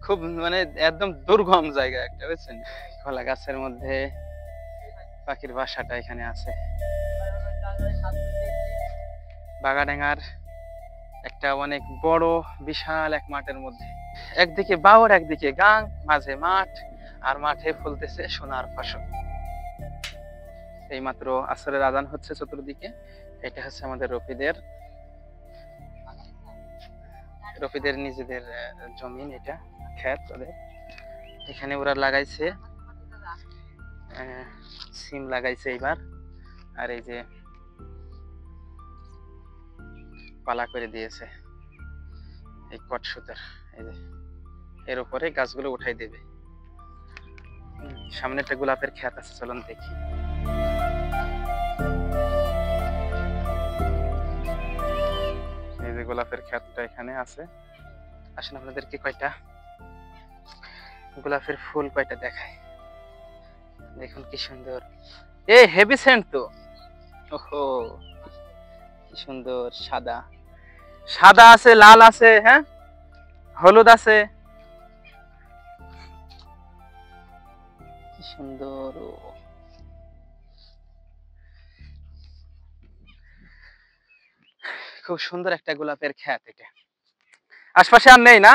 খুব মানে একদম দুর্গম জায়গা একটা, বুঝছেন? কলা গাছের মধ্যে পাখির বাসাটা এখানে আছে। বাগাডাঙ্গার একটা অনেক বড় বিশাল এক মাঠের মধ্যে, একদিকে বাওর একদিকে গাং, মাঝে মাঠ, আর মাঠে ফলতেছে সোনার ফসল। এইমাত্র আসরের আজান হচ্ছে চতুর্দিকে। এটা হচ্ছে আমাদের রফিদের নিজেদের জমিন, এটা ক্ষেত ওদের। এখানে ওরা লাগাইছে সিম লাগাইছে এইবার, আর এই যে পালা করে দিয়েছে এই কটসুতার, এই যে এর উপরে গাছগুলো উঠাই দেবে। সামনে একটা গোলাপের ক্ষেত আছে, চলুন দেখি। এই যে গোলাপের ক্ষেতটা এখানে আছে। আসেন আপনাদেরকে কয়টা গোলাপের ফুল কয়টা দেখায়। দেখুন কি সুন্দর, এ হেভি সেন্ট তো। ওহো, কি সুন্দর, সাদা সাদা আছে, লাল আছে, হ্যাঁ হলুদ আছে, কি সুন্দর। খুব সুন্দর একটা গোলাপের ক্ষেত এটা। আশপাশে আর নেই না,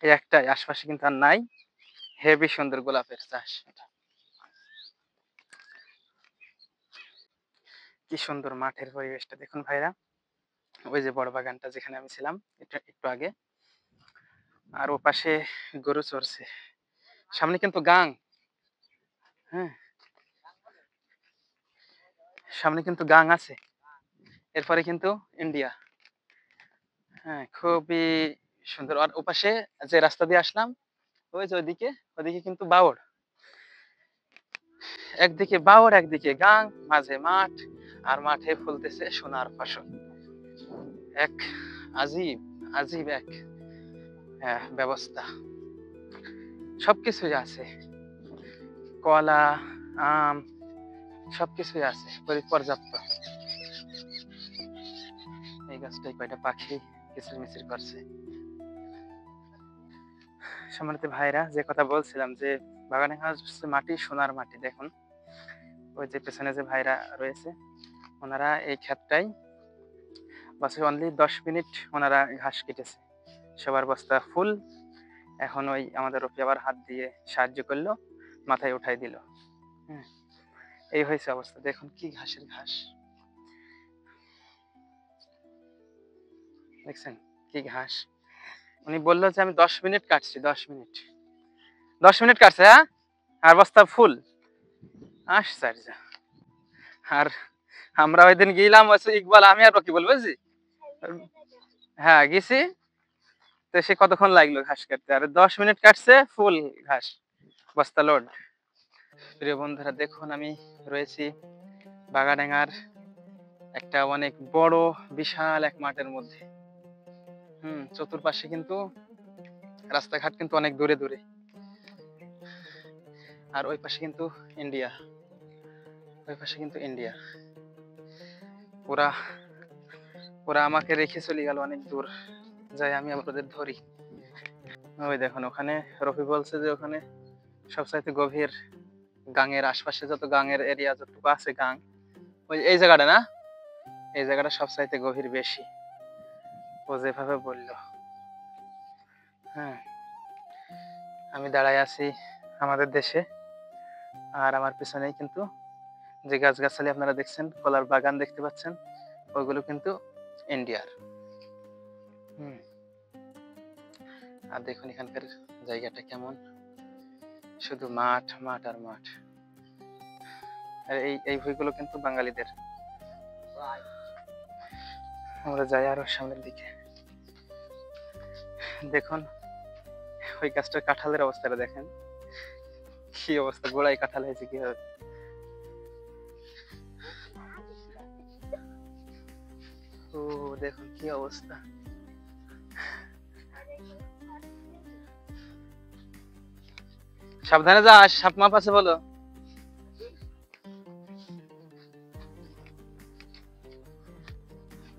এই একটাই, আশপাশে কিন্তু আর নাই। হেভি সুন্দর গোলাপের চাষ। কি সুন্দর মাঠের পরিবেশটা দেখুন ভাইরা। ওই যে বড় বাগানটা যেখানে আমি ছিলাম এটা একটু আগে, আর ও পাশে গরু চড়ছে। সামনে কিন্তু গাং, হ্যাঁ সামনে কিন্তু গাং আছে, এরপরে কিন্তু ইন্ডিয়া। হ্যাঁ খুবই সুন্দর। আর ওপাশে যে রাস্তা দিয়ে আসলাম, ওই যে ওইদিকে, ওইদিকে কিন্তু বাওড়, একদিকে বাওড় একদিকে গাং, মাঝে মাঠ, আর মাঠে ফলতেছে সোনার ফসল। এক আজীব আজীব এক ব্যবস্থা। সবকিছুই আছে, কলা, আম, সবকিছুই আছে পর্যাপ্ত। এই গাছটাই কয়টা পাখি কিচির মিচির করছে। সম্মানিত ভাইরা, যে কথা বলছিলাম যে বাগাডাঙ্গা মাটি সোনার মাটি। দেখুন ওই যে পেছনে যে ভাইরা রয়েছে, ওনারা এই ক্ষেতটাই বছরে অনলি 10 মিনিট ওনারা ঘাস কেটেছে। সবার বস্তা ফুল। এখন ওই আমাদের রফি আবার হাত দিয়ে সাহায্য করলো, মাথায় উঠাই দিল। এই হয়েছে অবস্থা। দেখুন কি ঘাসের ঘাস, দেখছেন কি ঘাস। উনি বললো যে আমি 10 মিনিট কাটছি, 10 মিনিট, 10 মিনিট কাটছে, হ্যাঁ, আর বস্তা ফুল। আশ্চর্য। আর আমরা ওই দিন গেলাম, ইকবাল, আমি আর কি বলবো জি, হ্যাঁ গেছি। তো সে কতক্ষণ লাগলো ঘাস কাটতে, আর 10 মিনিট কাটছে ফুল ঘাস, বস্তা লোড। প্রিয় বন্ধুরা দেখুন, আমি রয়েছি বাগাডাঙ্গার একটা অনেক বড় বিশাল এক মাঠের মধ্যে। চতুর্পাশে কিন্তু রাস্তাঘাট কিন্তু অনেক দূরে দূরে, আর ওই পাশে কিন্তু ইন্ডিয়া, ওই পাশে কিন্তু ইন্ডিয়া। ওরা ওরা আমাকে রেখে চলে গেল অনেক দূর, যাই আমি ওদের ধরি। ওই দেখুন ওখানে রফি বলছে যে ওখানে সবচাইতে গভীর, গাঙের আশপাশে যত গাঙের এরিয়া যতটুকু আছে গাং, ওই এই জায়গাটা না, এই জায়গাটা সবচাইতে গভীর বেশি, ও যেভাবে বলল। হ্যাঁ, আমি দাঁড়ায় আছি আমাদের দেশে, আর আমার পিছনেই কিন্তু যে গাছগাছালি আপনারা দেখছেন, কলার বাগান দেখতে পাচ্ছেন, ওইগুলো কিন্তু ইন্ডিয়ার। আর দেখুন এখানকার জায়গাটা কেমন, শুধু মাঠ মাঠ আর মাঠ। আর এই ভুঁইগুলো কিন্তু বাঙালিদের। আমরা যাই আরো সামনের দিকে। দেখুন ওই গাছটার কাঁঠালের অবস্থাটা দেখেন, কি অবস্থা, গোড়ায় কাঁঠাল হয়েছে কিভাবে। ও দেখুন কি অবস্থা। সাবধানে যা, সাপ মাপ আছে বলো।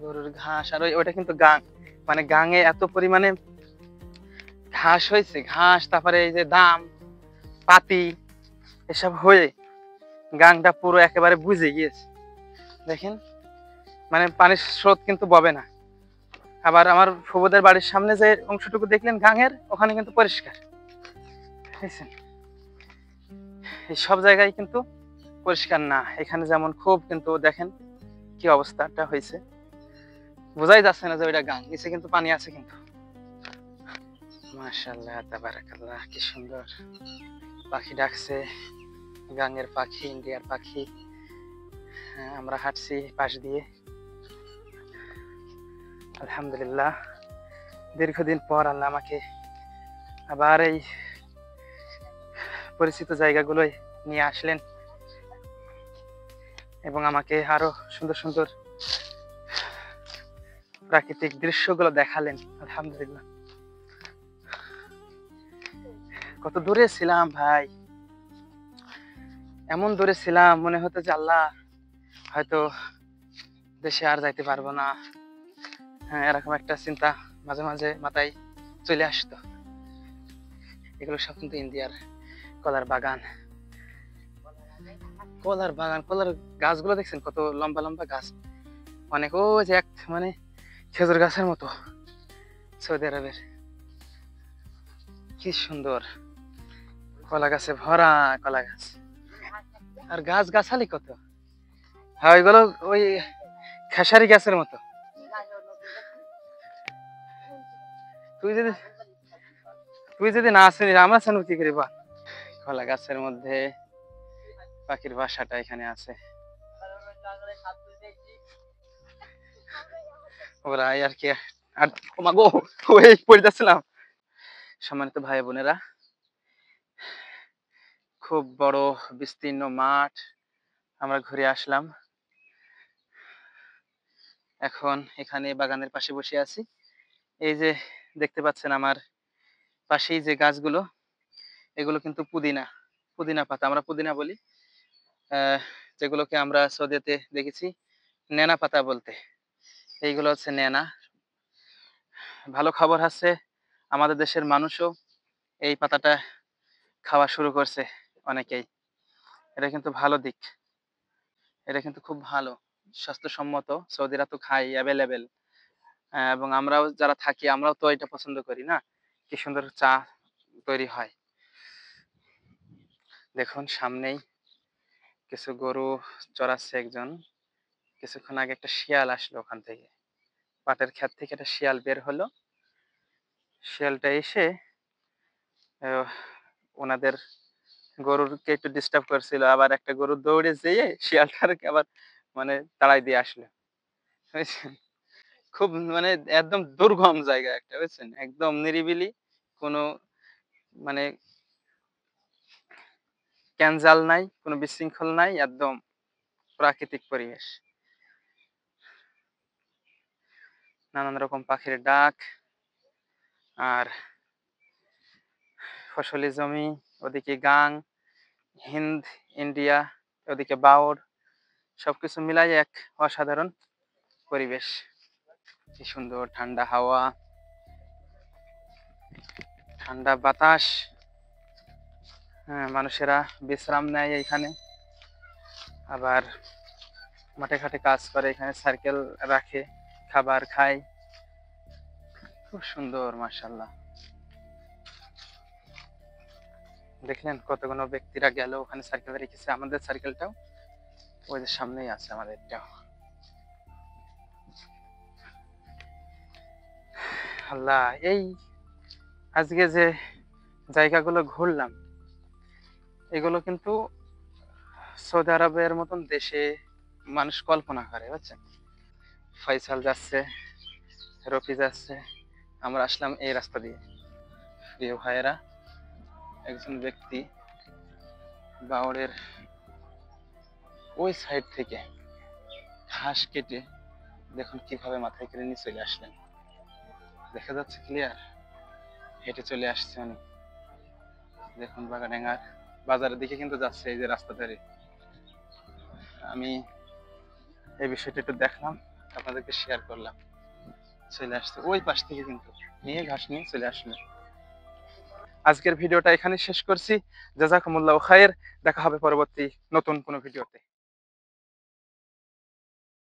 গরুর ঘাস, আর ওইটা কিন্তু গাং, মানে গাঙে এত পরিমাণে ঘাস হয়েছে, ঘাস, তারপরে এই যে দাম পাতি এসব হয়ে গাংটা পুরো একেবারে বুঝে গিয়েছে। দেখেন মানে পানির স্রোত কিন্তু ববে না। আবার আমার ফুবুদের বাড়ির সামনে যে অংশটুকু দেখলেন গাঙের, ওখানে কিন্তু পরিষ্কার। দেখছেন এই সব জায়গায় কিন্তু পরিষ্কার না, এখানে যেমন খুব কিন্তু দেখেন কি অবস্থাটা হয়েছে, বোঝাই যাচ্ছে না যে ওইটা গাং, নিচে কিন্তু পানি আছে কিন্তু। মাশাআল্লাহ তাবারাকাল্লাহ, কি সুন্দর পাখি ডাকছে, গাঙের পাখি, ইন্ডিয়ার পাখি। আমরা হাঁটছি পাশ দিয়ে, আলহামদুলিল্লাহ দীর্ঘদিন পর আল্লাহ আমাকে আবার এই পরিচিত জায়গাগুলোয় নিয়ে আসলেন এবং আমাকে আরো সুন্দর সুন্দর প্রাকৃতিক দৃশ্যগুলো দেখালেন। আলহামদুলিল্লাহ। কত দূরে ছিলাম ভাই, এমন দূরে ছিলাম মনে হতো যে আল্লাহ হয়তো দেশে আর যাইতে পারবো না। হ্যাঁ, এরকম একটা চিন্তা মাঝে মাঝে মাথায় চলে আসতো। এগুলো সব কিন্তু ইন্ডিয়ার কলার বাগান, কলার বাগান, কলার গাছগুলো দেখছেন কত লম্বা লম্বা গাছ, অনেক ও যে এক মানে খেজুর গাছের মতো। সৌদি আরবের কি সুন্দর কলা গাছে ভরা, কলা গাছ আর গাছ গাছালি কত। হ্যাঁ ওইগুলো ওই খেসারি গাছের মতো। তুই যদি তুই যদি না আসিস আমরা চান কি করি বল। কলা গাছের মধ্যে পাখির বাসাটা এখানে আছে, ওরা আর কি। আর ওমাগো ওই পড়ে যাচ্ছিলাম। সম্মানিত ভাই বোনেরা, খুব বড় বিস্তীর্ণ মাঠ আমরা ঘুরে আসলাম। এখন এখানে বাগানের পাশে বসে আছি। এই যে দেখতে পাচ্ছেন আমার পাশেই যে গাছগুলো, এগুলো কিন্তু পুদিনা, পুদিনা পাতা, আমরা পুদিনা বলি। যেগুলোকে আমরা সৌদিতে দেখেছি নেনা পাতা বলতে, এইগুলো হচ্ছে নেনা। ভালো খবর আছে, আমাদের দেশের মানুষও এই পাতাটা খাওয়া শুরু করছে অনেকেই। এটা কিন্তু ভালো দিক, এটা কিন্তু খুব ভালো, স্বাস্থ্যসম্মত। সৌদিরা তো খাই অ্যাভেলেবেল, এবং আমরাও যারা থাকি আমরাও তো এটা পছন্দ করি না। কি সুন্দর চা তৈরি হয়। দেখুন সামনেই কিছু গরু চড়াচ্ছে একজন। কিছুক্ষণ আগে একটা শিয়াল আসলো ওখান থেকে, পাটের ক্ষেত থেকে একটা শিয়াল বের হলো। শিয়ালটা এসে ওনাদের গরুকে একটু ডিস্টার্ব করছিল, আবার একটা গরু দৌড়ে যেয়ে শিয়ালটাকে আবার মানে তাড়াই দিয়ে আসলো, বুঝছেন। খুব মানে একদম দুর্গম জায়গা একটা, বুঝছেন, একদম নিরিবিলি, কোনো মানে ক্যানজাল নাই, কোনো বিশৃঙ্খল নাই, একদম প্রাকৃতিক পরিবেশ। নানান রকম পাখির ডাক, আর ফসলি জমি, ওদিকে গাং, হিন্দ, ইন্ডিয়া, ওদিকে বাওর, সবকিছু মিলাই এক অসাধারণ পরিবেশ। কি সুন্দর ঠান্ডা হাওয়া, ঠান্ডা বাতাস। হ্যাঁ, মানুষেরা বিশ্রাম নেয় এখানে, আবার মাঠে ঘাটে কাজ করে, এখানে সার্কেল রাখে, খাবার খায়। খুব সুন্দর মাশাআল্লাহ। দেখলেন কতগুলো ব্যক্তিরা গেল ওখানে সার্কেল রেখেছে, আমাদের সার্কেলটাও ওই যে সামনেই আছে আমাদেরটাও। আল্লাহ, এই আজকে যে জায়গাগুলো ঘুরলাম এগুলো কিন্তু সৌদি আরবের মতন দেশে মানুষ কল্পনা করে, বুঝছেন। ফয়সাল যাচ্ছে, রফি যাচ্ছে, আমরা আসলাম এই রাস্তা দিয়ে। প্রিয় ভাইয়েরা, একজন ব্যক্তি বাওরের ওই সাইড থেকে ঘাস কেটে দেখুন কিভাবে মাথায় করে নিয়ে চলে আসলেন, দেখা যাচ্ছে ক্লিয়ার, হেঁটে চলে আসছে উনি। দেখুন বাগাডাঙ্গার বাজারের দিকে কিন্তু যাচ্ছে এই যে রাস্তা ধরে। আমি এই বিষয়টা একটু দেখলাম, আপনাদেরকে শেয়ার করলাম। চলে আসছে ওই পাশ থেকে কিন্তু নিয়ে ঘাস নিয়ে চলে আসলেন। আজকের ভিডিওটা এখানে শেষ করছি। জাযাকুমুল্লাহু খায়ের। দেখা হবে পরবর্তী নতুন কোনো ভিডিওতে।